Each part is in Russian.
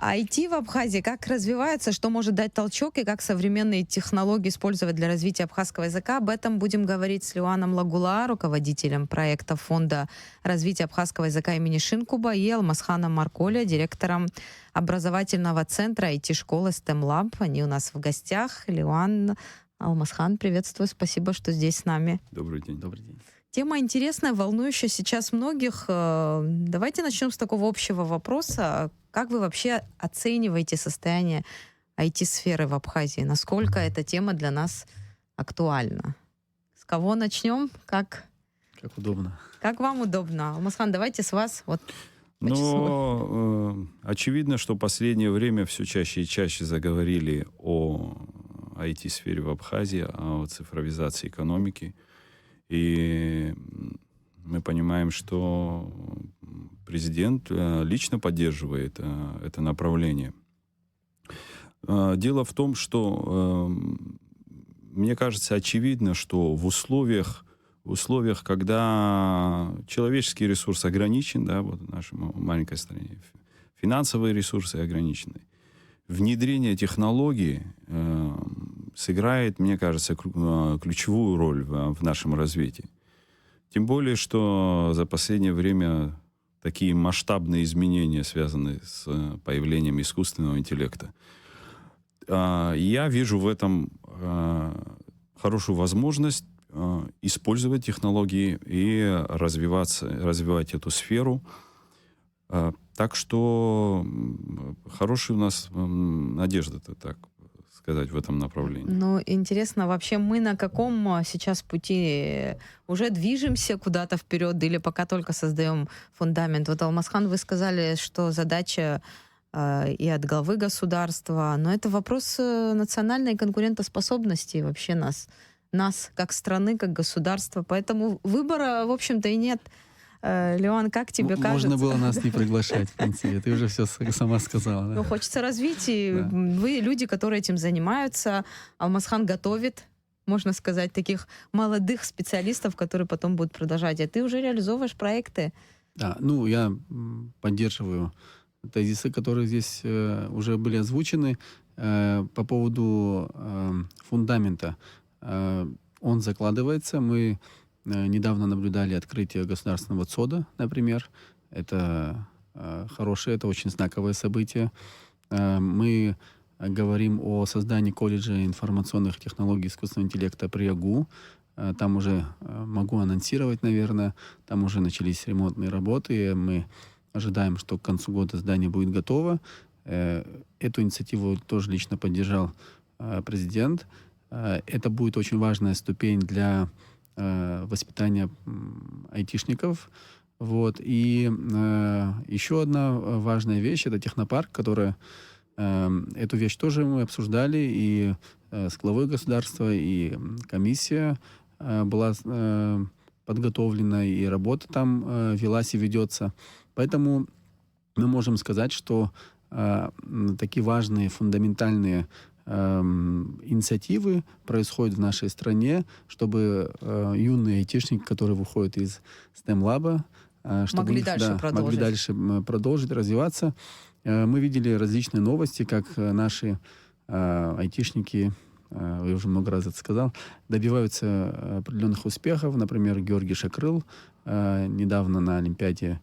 IT в Абхазии как развивается, что может дать толчок и как современные технологии использовать для развития абхазского языка? Об этом будем говорить с Леуаном Лагула, руководителем проекта Фонда развития абхазского языка имени Шинкуба, и Алмазханом Марколя, директором образовательного центра IT-школы STEM Lab. Они у нас в гостях. Леуан, Алмазхан, приветствую, спасибо, что здесь с нами. Добрый день. Добрый день. Тема интересная, волнующая сейчас многих. Давайте начнем с такого общего вопроса. Как вы вообще оцениваете состояние IT-сферы в Абхазии? Насколько эта тема для нас актуальна? С кого начнем? Как удобно. Как вам удобно? Алмазхан, давайте с вас. Очевидно, что в последнее время все чаще и чаще заговорили о IT-сфере в Абхазии, о цифровизации экономики. И мы понимаем, что президент лично поддерживает это направление. Дело в том, что, мне кажется, очевидно, что в условиях, когда человеческий ресурс ограничен, да, вот в нашей маленькой стране, финансовые ресурсы ограничены, внедрение технологий сыграет, мне кажется, ключевую роль в нашем развитии. Тем более, что за последнее время такие масштабные изменения связаны с появлением искусственного интеллекта. Я вижу в этом хорошую возможность использовать технологии и развивать эту сферу. Так что хорошая у нас надежда, так сказать, в этом направлении. Ну, интересно, вообще мы на каком сейчас пути? Уже движемся куда-то вперед или пока только создаем фундамент? Вот, Алмазхан, вы сказали, что задача и от главы государства, но это вопрос национальной конкурентоспособности вообще нас как страны, как государства. Поэтому выбора, в общем-то, и нет. Леуан, как тебе кажется? Можно было нас не приглашать, в принципе. Ты уже все сама сказала. Да? Ну, хочется развития. Да. Вы люди, которые этим занимаются. Алмазхан готовит, можно сказать, таких молодых специалистов, которые потом будут продолжать. А ты уже реализовываешь проекты. Да, я поддерживаю тезисы, которые здесь уже были озвучены. По поводу фундамента. Он закладывается. Мы недавно наблюдали открытие государственного ЦОДа, например. Это хорошее, это очень знаковое событие. Мы говорим о создании колледжа информационных технологий и искусственного интеллекта при АГУ. Там уже могу анонсировать, наверное. Там уже начались ремонтные работы. Мы ожидаем, что к концу года здание будет готово. Эту инициативу тоже лично поддержал президент. Это будет очень важная ступень для воспитания айтишников. Вот. И еще одна важная вещь — это технопарк, которая... Эту вещь тоже мы обсуждали, и с главой государства, и комиссия была подготовлена, и работа там велась и ведется. Поэтому мы можем сказать, что такие важные, фундаментальные инициативы происходят в нашей стране, чтобы юные айтишники, которые выходят из STEM Lab, чтобы могли дальше продолжить развиваться. Мы видели различные новости, как наши айтишники, я уже много раз это сказал, добиваются определенных успехов. Например, Георгий Шакрыл недавно на Олимпиаде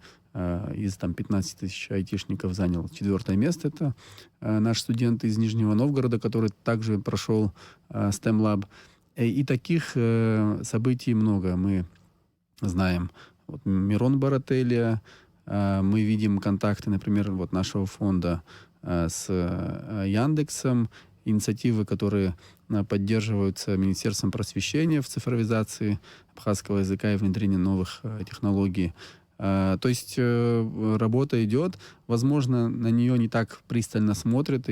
из 15 тысяч айтишников занял 4-е место. Это наш студент из Нижнего Новгорода, который также прошел STEM Lab. И таких событий много. Мы знаем Мирон Барателия, мы видим контакты, например, нашего фонда с Яндексом, инициативы, которые поддерживаются Министерством просвещения в цифровизации абхазского языка и внедрении новых технологий. То есть работа идет. Возможно, на нее не так пристально смотрят,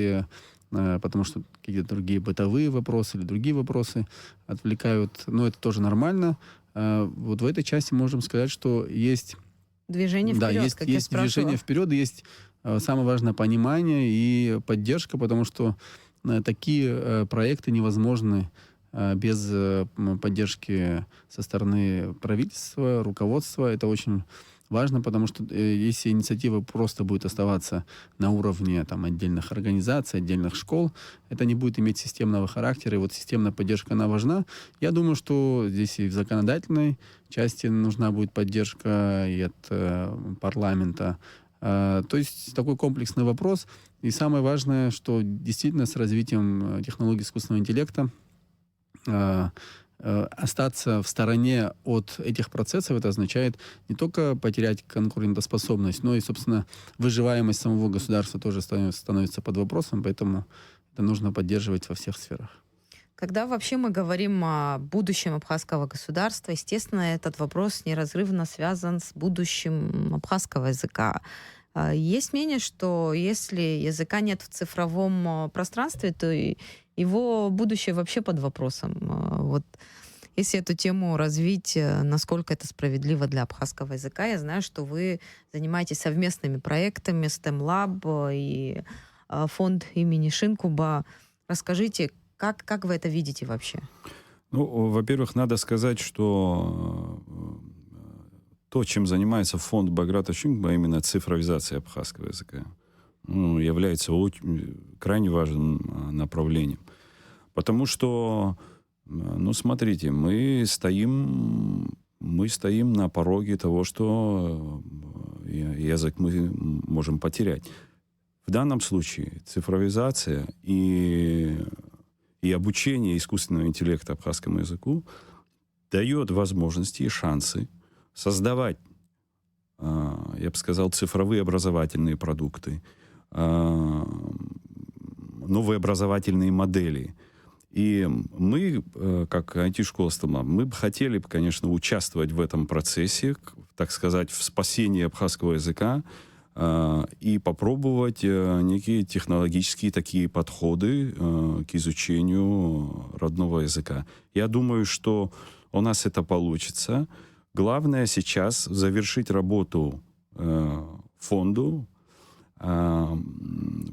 потому что какие-то другие бытовые вопросы или другие вопросы отвлекают. Но это тоже нормально. Вот в этой части можем сказать, что есть движение вперед, есть движение вперед, есть самое важное понимание и поддержка, потому что такие проекты невозможны без поддержки со стороны правительства, руководства. Это очень важно, потому что если инициатива просто будет оставаться на уровне там, отдельных организаций, отдельных школ, это не будет иметь системного характера, и вот системная поддержка, она важна. Я думаю, что здесь и в законодательной части нужна будет поддержка и от парламента. То есть такой комплексный вопрос. И самое важное, что действительно с развитием технологий искусственного интеллекта остаться в стороне от этих процессов, это означает не только потерять конкурентоспособность, но и, собственно, выживаемость самого государства тоже становится под вопросом, поэтому это нужно поддерживать во всех сферах. Когда вообще мы говорим о будущем абхазского государства, естественно, этот вопрос неразрывно связан с будущим абхазского языка. Есть мнение, что если языка нет в цифровом пространстве, то и его будущее вообще под вопросом. Вот если эту тему развить, насколько это справедливо для абхазского языка, я знаю, что вы занимаетесь совместными проектами STEM-Lab и фонд имени Шинкуба. Расскажите, как вы это видите вообще? Ну, во-первых, надо сказать, что то, чем занимается фонд Баграта Шинкуба, именно цифровизация абхазского языка, является крайне важным направлением. Потому что, ну, смотрите, мы стоим на пороге того, что язык мы можем потерять. В данном случае цифровизация и обучение искусственного интеллекта абхазскому языку дает возможности и шансы создавать, я бы сказал, цифровые образовательные продукты, новые образовательные модели. И мы, как IT-школа STEM-Lab, мы бы хотели, конечно, участвовать в этом процессе, так сказать, в спасении абхазского языка и попробовать некие технологические такие подходы к изучению родного языка. Я думаю, что у нас это получится. Главное сейчас завершить работу фонду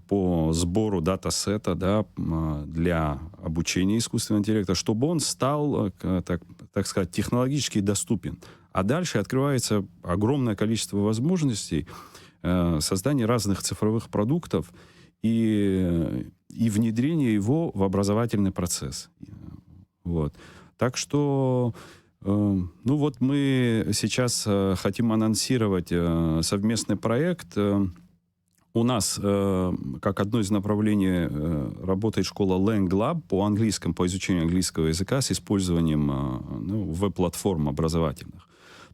по сбору датасета, да, для обучения искусственного интеллекта, чтобы он стал, так сказать, технологически доступен. А дальше открывается огромное количество возможностей создания разных цифровых продуктов и внедрения его в образовательный процесс. Вот. Так что ну вот мы сейчас хотим анонсировать совместный проект. У нас, как одно из направлений, работает школа LangLab по изучению английского языка с использованием веб-платформ образовательных.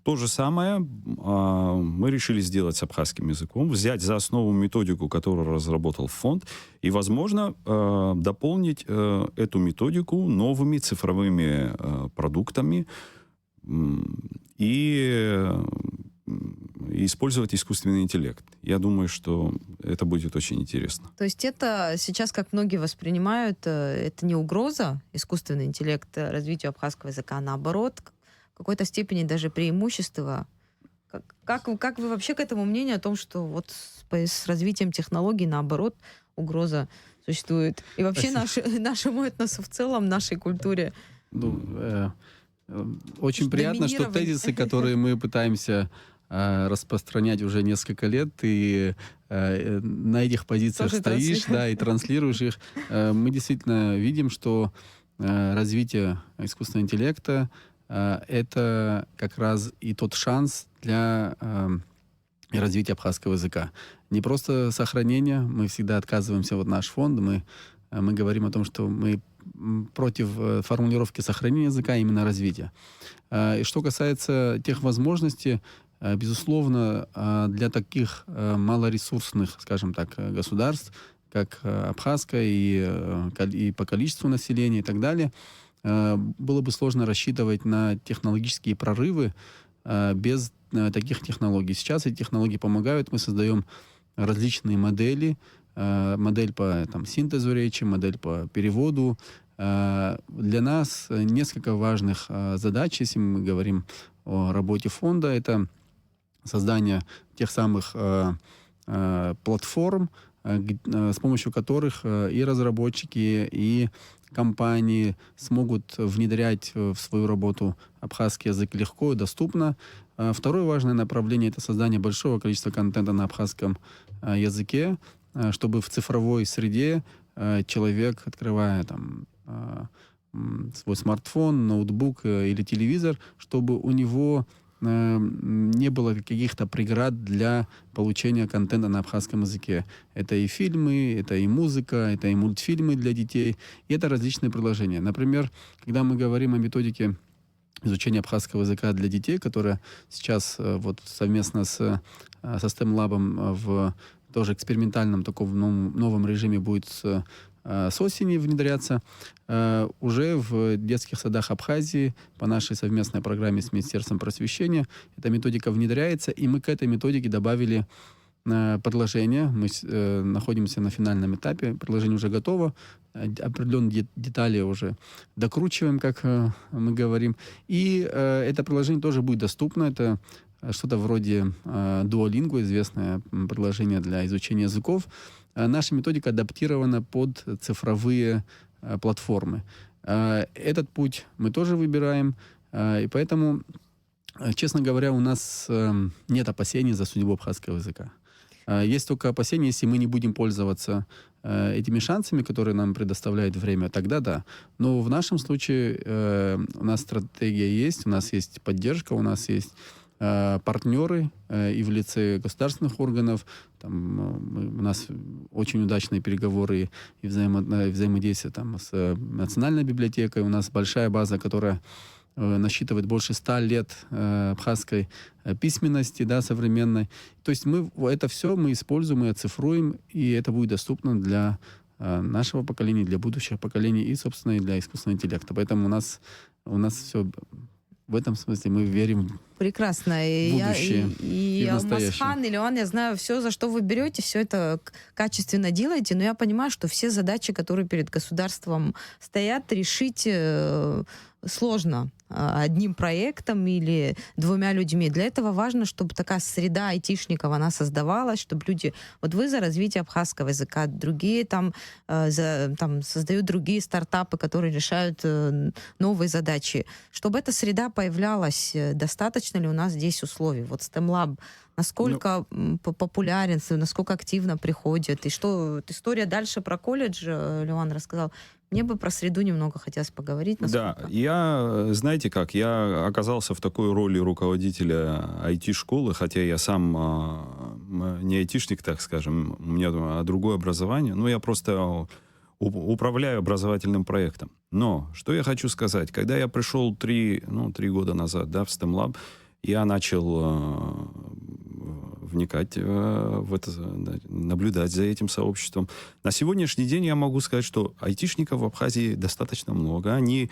То же самое мы решили сделать с абхазским языком, взять за основу методику, которую разработал фонд, и, возможно, дополнить эту методику новыми цифровыми продуктами и использовать искусственный интеллект. Я думаю, что это будет очень интересно. То есть это сейчас, как многие воспринимают, это не угроза, искусственный интеллект, развитию абхазского языка, а наоборот, в какой-то степени даже преимущество. Как вы вообще к этому мнению о том, что вот с развитием технологий, наоборот, угроза существует? И вообще нашему этносу в целом, нашей культуре? Очень приятно, что тезисы, которые мы пытаемся распространять уже несколько лет, и на этих позициях тоже стоишь, да, и транслируешь их. Мы действительно видим, что развитие искусственного интеллекта это как раз и тот шанс для развития абхазского языка. Не просто сохранение, мы всегда отказываемся, вот наш фонд, мы говорим о том, что мы против формулировки сохранения языка, именно развития. И что касается тех возможностей, безусловно, для таких малоресурсных, скажем так, государств, как абхазская и по количеству населения и так далее, было бы сложно рассчитывать на технологические прорывы без таких технологий. Сейчас эти технологии помогают, мы создаем различные модели, модель по синтезу речи, модель по переводу. Для нас несколько важных задач, если мы говорим о работе фонда, это создание тех самых платформ, с помощью которых и разработчики, и компании смогут внедрять в свою работу абхазский язык легко и доступно. Второе важное направление — это создание большого количества контента на абхазском языке, чтобы в цифровой среде человек, открывая там свой смартфон, ноутбук или телевизор, чтобы у него не было каких-то преград для получения контента на абхазском языке. Это и фильмы, это и музыка, это и мультфильмы для детей, и это различные приложения. Например, когда мы говорим о методике изучения абхазского языка для детей, которая сейчас вот совместно со STEM Lab в тоже экспериментальном таком новом режиме будет с осени внедряться, уже в детских садах Абхазии по нашей совместной программе с Министерством просвещения эта методика внедряется, и мы к этой методике добавили предложение. Мы находимся на финальном этапе, предложение уже готово, определенные детали уже докручиваем, как мы говорим, и это приложение тоже будет доступно. Это что-то вроде Duolingo, известное приложение для изучения языков. Наша методика адаптирована под цифровые платформы. Этот путь мы тоже выбираем, и поэтому, честно говоря, у нас нет опасений за судьбу абхазского языка. Есть только опасения, если мы не будем пользоваться этими шансами, которые нам предоставляет время, тогда да. Но в нашем случае у нас стратегия есть, у нас есть поддержка, у нас есть партнеры и в лице государственных органов. Там, у нас очень удачные переговоры и взаимодействие там, с Национальной библиотекой. У нас большая база, которая насчитывает больше 100 лет абхазской письменности, да, современной. То есть мы это все мы используем, мы оцифруем, и это будет доступно для нашего поколения, для будущих поколений и, собственно, и для искусственного интеллекта. Поэтому у нас все в этом смысле мы верим. Прекрасно. И Алмазхан, и Леон, я знаю, все, за что вы берете, все это качественно делаете, но я понимаю, что все задачи, которые перед государством стоят, решить сложно одним проектом или двумя людьми. Для этого важно, чтобы такая среда айтишников, она создавалась, чтобы люди... Вот вы за развитие абхазского языка, другие там создают другие стартапы, которые решают новые задачи. Чтобы эта среда появлялась, достаточно ли у нас здесь условий? Вот STEM Lab насколько популярен, насколько активно приходит, и что история дальше про колледж Леон рассказал. Мне бы про среду немного хотелось поговорить. Да, знаете как, я оказался в такой роли руководителя IT-школы, хотя я сам не айтишник, так скажем, у меня другое образование, но я просто управляю образовательным проектом. Но, что я хочу сказать, когда я пришел 3 года назад, да, в STEM Lab, я начал вникать в это, наблюдать за этим сообществом. На сегодняшний день я могу сказать, что айтишников в Абхазии достаточно много. Они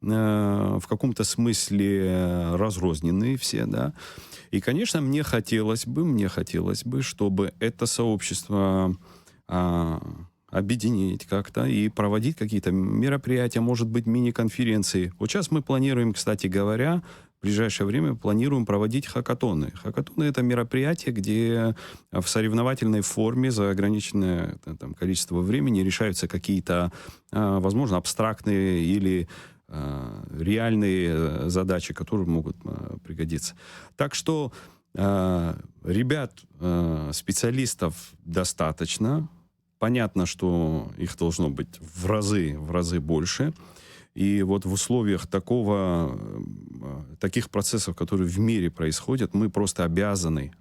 в каком-то смысле разрозненные все, да. И, конечно, мне хотелось бы, чтобы это сообщество объединить как-то и проводить какие-то мероприятия, может быть, мини-конференции. Вот сейчас мы планируем, кстати говоря, в ближайшее время планируем проводить хакатоны. Хакатоны — это мероприятие, где в соревновательной форме за ограниченное количество времени решаются какие-то, возможно, абстрактные или реальные задачи, которые могут пригодиться. Так что ребят, специалистов достаточно. Понятно, что их должно быть в разы больше. И вот в условиях таких процессов, которые в мире происходят, мы просто обязаны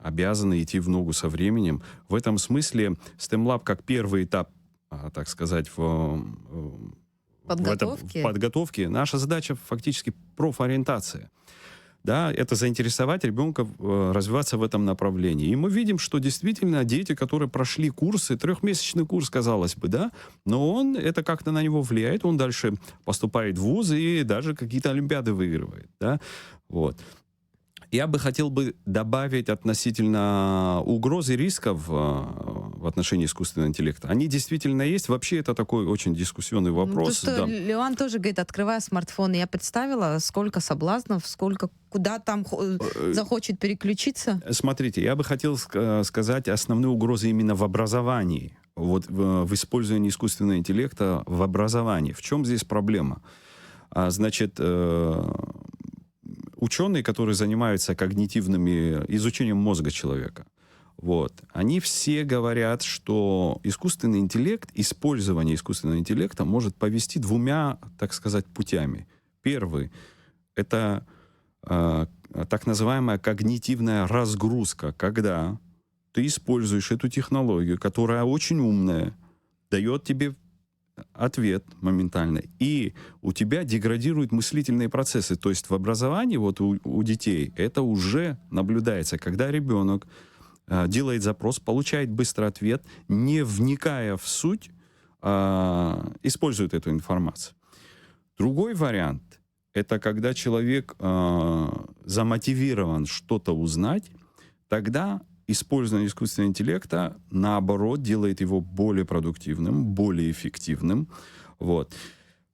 идти в ногу со временем. В этом смысле STEM Lab как первый этап, так сказать, в подготовке. Наша задача фактически профориентация. Да, это заинтересовать ребенка развиваться в этом направлении. И мы видим, что действительно дети, которые прошли курсы, 3-месячный курс, казалось бы, да, но это как-то на него влияет, он дальше поступает в вуз и даже какие-то олимпиады выигрывает, да, вот. Я бы хотел добавить относительно угроз и рисков в отношении искусственного интеллекта. Они действительно есть. Вообще это такой очень дискуссионный вопрос. То, что Леон тоже говорит, открывая смартфон, я представила, сколько соблазнов, куда там захочет переключиться. Смотрите, я бы хотел сказать основные угрозы именно в образовании. вот в использовании искусственного интеллекта в образовании. В чем здесь проблема? Значит, ученые, которые занимаются изучением мозга человека, вот, они все говорят, что искусственный интеллект, использование искусственного интеллекта может повести двумя, так сказать, путями. Первый — это так называемая когнитивная разгрузка, когда ты используешь эту технологию, которая очень умная, дает тебе ответ моментально, и у тебя деградируют мыслительные процессы. То есть в образовании вот у детей это уже наблюдается, когда ребенок делает запрос, получает быстрый ответ, не вникая в суть, использует эту информацию. Другой вариант — это когда человек замотивирован что-то узнать, тогда использование искусственного интеллекта, наоборот, делает его более продуктивным, более эффективным. Вот.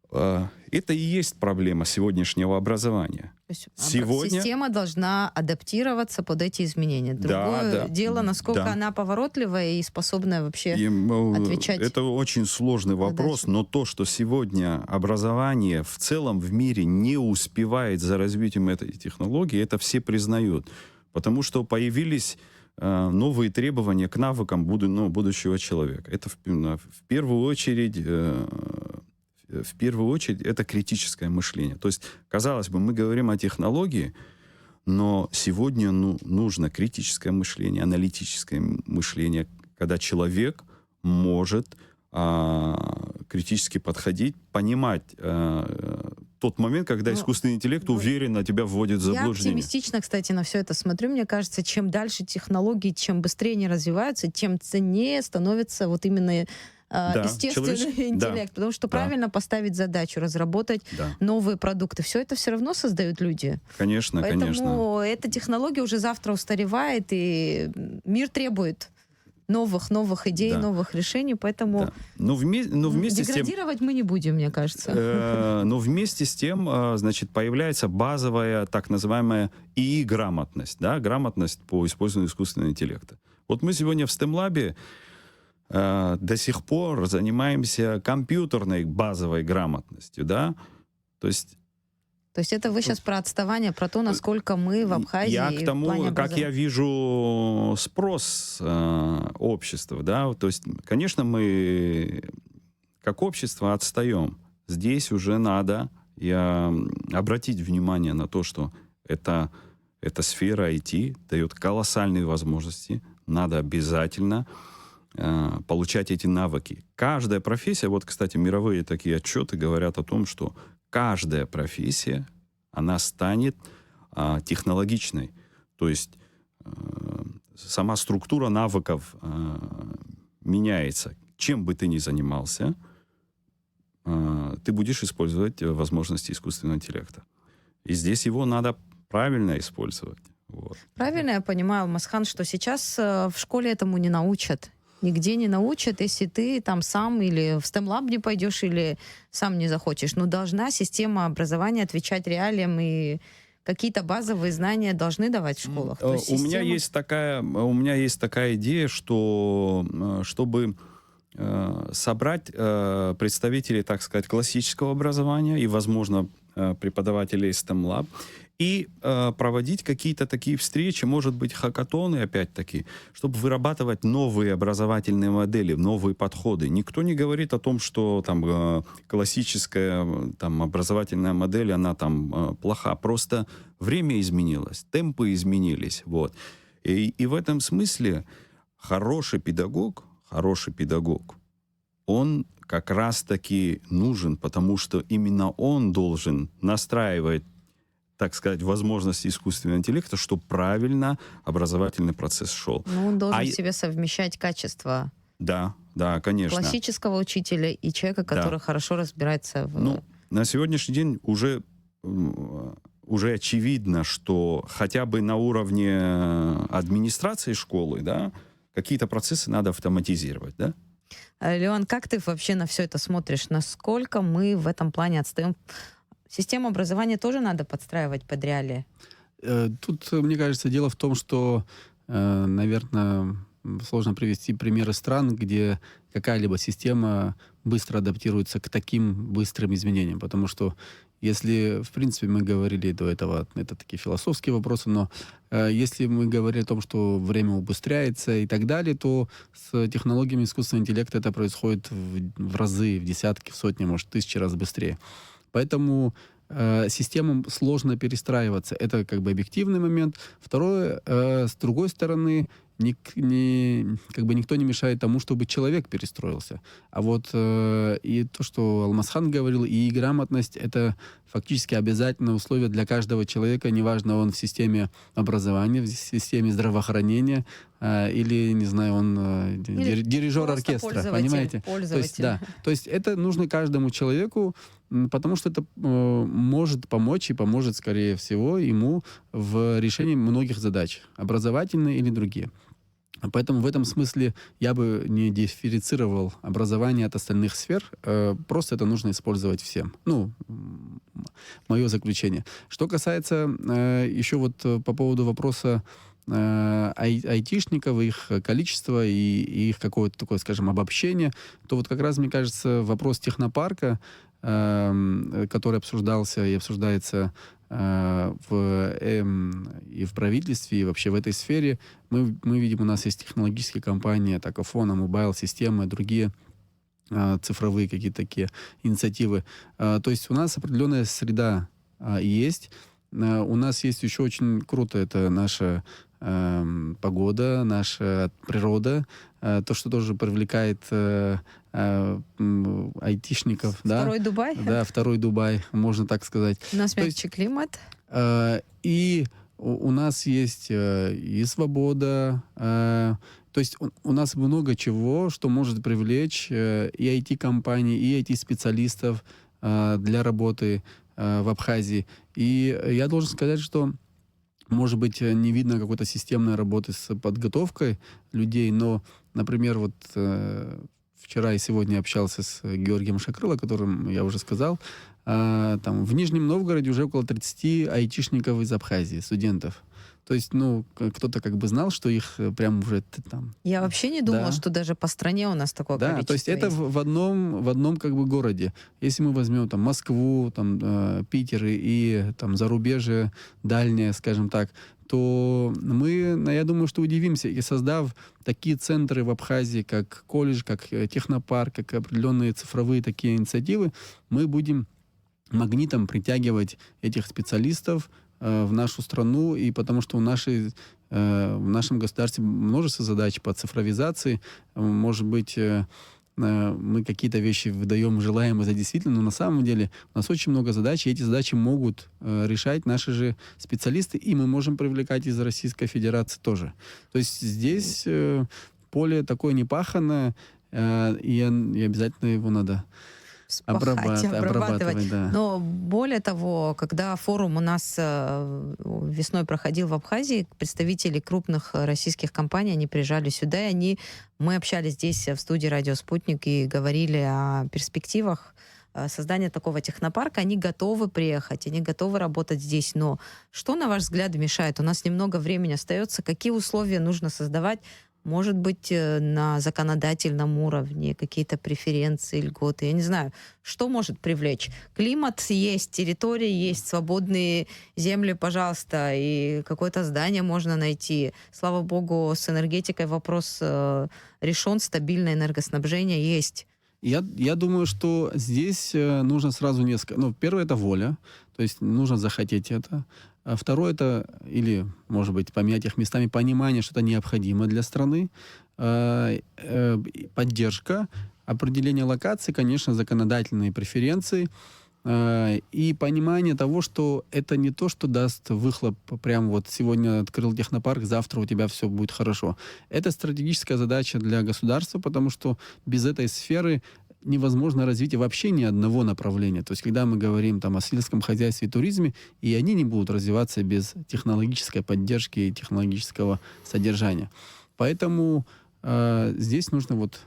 Это и есть проблема сегодняшнего образования. То есть Сегодня... система должна адаптироваться под эти изменения. Другое дело, насколько она поворотливая и способная вообще отвечать. Это очень сложный вопрос, но то, что сегодня образование в целом в мире не успевает за развитием этой технологии, это все признают. Потому что появились новые требования к навыкам будущего человека. Это в первую очередь это критическое мышление. То есть, казалось бы, мы говорим о технологии, но сегодня нужно критическое мышление, аналитическое мышление, когда человек может критически подходить, понимать тот момент, когда искусственный интеллект уверенно тебя вводит в заблуждение. Я оптимистично, кстати, на все это смотрю. Мне кажется, чем дальше технологии, чем быстрее они развиваются, тем ценнее становится вот именно естественный интеллект. Потому что правильно поставить задачу, разработать новые продукты. Все это все равно создают люди. Конечно, Поэтому эта технология уже завтра устаревает, и мир требует новых идей, новых решений, поэтому деградировать мы не будем, мне кажется. Но вместе с тем, значит, появляется базовая так называемая ИИ-грамотность, да, грамотность по использованию искусственного интеллекта. Вот мы сегодня в STEM-лабе до сих пор занимаемся компьютерной базовой грамотностью, да, то есть это вы сейчас про отставание, про то, насколько мы в Абхазии... Я к тому, как я вижу спрос общества, да, то есть, конечно, мы как общество отстаем. Здесь уже надо обратить внимание на то, что эта сфера IT дает колоссальные возможности, надо обязательно получать эти навыки. Каждая профессия, вот, кстати, мировые такие отчеты говорят о том, что каждая профессия, она станет технологичной. То есть сама структура навыков меняется. Чем бы ты ни занимался, ты будешь использовать возможности искусственного интеллекта. И здесь его надо правильно использовать. Вот. Правильно я понимаю, Алмазхан, что сейчас в школе этому не научат? Нигде не научат, если ты там сам или в STEM-лаб не пойдешь, или сам не захочешь. Но должна система образования отвечать реалиям, и какие-то базовые знания должны давать в школах. То есть у меня есть такая идея, что чтобы собрать представителей, так сказать, классического образования и, возможно, преподавателей STEM-лаб, и проводить какие-то такие встречи, может быть, хакатоны, опять-таки, чтобы вырабатывать новые образовательные модели, новые подходы. Никто не говорит о том, что там классическая там, образовательная модель, она там плоха. Просто время изменилось, темпы изменились. Вот. И в этом смысле хороший педагог, он как раз-таки нужен, потому что именно он должен настраивать, так сказать, возможности искусственного интеллекта, чтобы правильно образовательный процесс шел. Ну, он должен в себе совмещать качества. Да, конечно. Классического учителя и человека, который хорошо разбирается в... Ну, на сегодняшний день уже очевидно, что хотя бы на уровне администрации школы, да, какие-то процессы надо автоматизировать, да? Леон, как ты вообще на все это смотришь? Насколько мы в этом плане отстаем? Систему образования тоже надо подстраивать под реалии? Тут, мне кажется, дело в том, что, наверное, сложно привести примеры стран, где какая-либо система быстро адаптируется к таким быстрым изменениям. Потому что если, в принципе, мы говорили до этого, это такие философские вопросы, но если мы говорили о том, что время убыстряется и так далее, то с технологиями искусственного интеллекта это происходит в разы, в десятки, в сотни, может, тысячи раз быстрее. Поэтому системам сложно перестраиваться. Это как бы объективный момент. Второе, с другой стороны, как бы никто не мешает тому, чтобы человек перестроился. А вот и то, что Алмазхан говорил, и грамотность — это фактически обязательное условие для каждого человека, неважно, он в системе образования, в системе здравоохранения, или, не знаю, он дирижер оркестра, понимаете? То есть это нужно каждому человеку, потому что это может помочь и поможет, скорее всего, ему в решении многих задач, образовательные или другие. Поэтому в этом смысле я бы не дифференцировал образование от остальных сфер, просто это нужно использовать всем. Ну, мое заключение. Что касается еще вот по поводу вопроса айтишников, их количества и их какое-то такое, скажем, обобщение, то вот как раз, мне кажется, вопрос технопарка, который обсуждался и обсуждается и в правительстве, и вообще в этой сфере, мы видим, у нас есть технологические компании, так Афона, Mobile, системы, другие цифровые какие-то такие инициативы. То есть у нас определенная среда есть. У нас есть еще очень круто, это наша погода, наша природа, то, что тоже привлекает айтишников. Второй Дубай? Да, второй Дубай, можно так сказать. У нас мягче климат. И у нас есть и свобода, то есть у нас много чего, что может привлечь и IT-компании, и IT-специалистов для работы в Абхазии. И я должен сказать, что может быть, не видно какой-то системной работы с подготовкой людей, но, например, вот вчера и сегодня общался с Георгием Шакрыло, о котором я уже сказал, там в Нижнем Новгороде уже около 30 айтишников из Абхазии, студентов. То есть, ну, кто-то как бы знал, что их прям уже там... Я вообще не думала, что даже по стране у нас такое количество. Да, то есть это в одном как бы городе. Если мы возьмем там Москву, там Питер и там зарубежье дальнее, скажем так, то мы, я думаю, что удивимся. И создав такие центры в Абхазии, как колледж, как технопарк, как определенные цифровые такие инициативы, мы будем магнитом притягивать этих специалистов в нашу страну, и потому что в нашем государстве множество задач по цифровизации. Может быть, мы какие-то вещи выдаем желаемые за действительно, но на самом деле у нас очень много задач, и эти задачи могут решать наши же специалисты, и мы можем привлекать из Российской Федерации тоже. То есть здесь поле такое непаханное, и обязательно его надо обрабатывать. Да. Но более того, когда форум у нас весной проходил в Абхазии, представители крупных российских компаний, они приезжали сюда, и мы общались здесь в студии «Радио Спутник» и говорили о перспективах создания такого технопарка. Они готовы приехать, они готовы работать здесь. Но что, на ваш взгляд, мешает? У нас немного времени остается. Какие условия нужно создавать? Может быть, на законодательном уровне какие-то преференции, льготы. Я не знаю, что может привлечь. Климат есть, территория есть, свободные земли, пожалуйста, и какое-то здание можно найти. Слава богу, с энергетикой вопрос решен, стабильное энергоснабжение есть. Я думаю, что здесь нужно сразу несколько... Ну, первое — это воля, то есть нужно захотеть это. А второе — это, или, может быть, поменять их местами, понимание, что это необходимо для страны, поддержка, определение локаций, конечно, законодательные преференции, и понимание того, что это не то, что даст выхлоп, прям вот сегодня открыл технопарк, завтра у тебя все будет хорошо. Это стратегическая задача для государства, потому что без этой сферы невозможно развитие вообще ни одного направления. То есть, когда мы говорим там о сельском хозяйстве и туризме, и они не будут развиваться без технологической поддержки и технологического содержания. Поэтому здесь нужно вот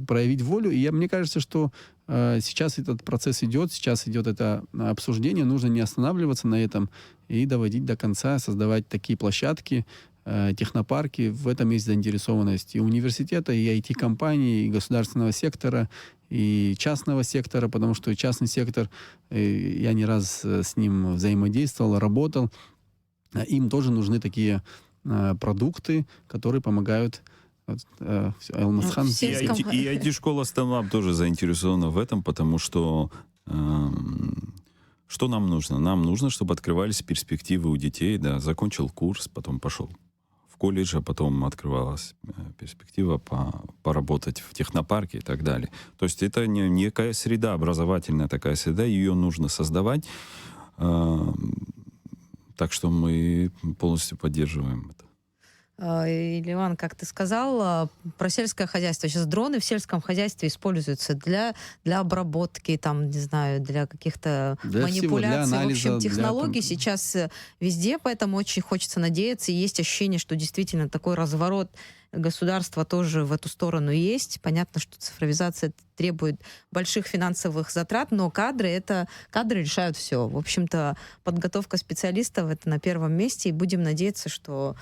проявить волю. И мне кажется, что сейчас этот процесс идет, сейчас идет это обсуждение, нужно не останавливаться на этом и доводить до конца, создавать такие площадки, технопарки. В этом есть заинтересованность и университета, и IT-компаний, и государственного сектора, и частного сектора, потому что частный сектор, я не раз с ним взаимодействовал, работал. Им тоже нужны такие продукты, которые помогают. Алмазхан. В сельском- И IT-школа Stanlab тоже заинтересована в этом, потому что что нам нужно? Нам нужно, чтобы открывались перспективы у детей. Да, закончил курс, потом пошел в колледж, а потом открывалась перспектива поработать в технопарке и так далее. То есть это некая среда, образовательная такая среда, ее нужно создавать. Так что мы полностью поддерживаем это. Ливан, как ты сказал, про сельское хозяйство. Сейчас дроны в сельском хозяйстве используются для обработки, там, не знаю, для каких-то Для всего, манипуляций. для В общем, анализа, технологий для... сейчас везде, поэтому очень хочется надеяться. И есть ощущение, что действительно такой разворот государства тоже в эту сторону есть. Понятно, что цифровизация требует больших финансовых затрат, но кадры решают все. В общем-то, подготовка специалистов — это на первом месте, и будем надеяться, что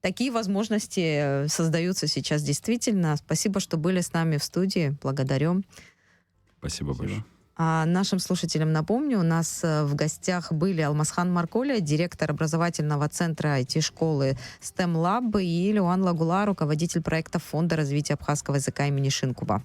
такие возможности создаются сейчас действительно. Спасибо, что были с нами в студии. Благодарю. Спасибо большое. А нашим слушателям напомню, у нас в гостях были Алмазхан Марколя, директор образовательного центра IT-школы STEM Lab, и Леван Лагула, руководитель проекта Фонда развития абхазского языка имени Шинкуба.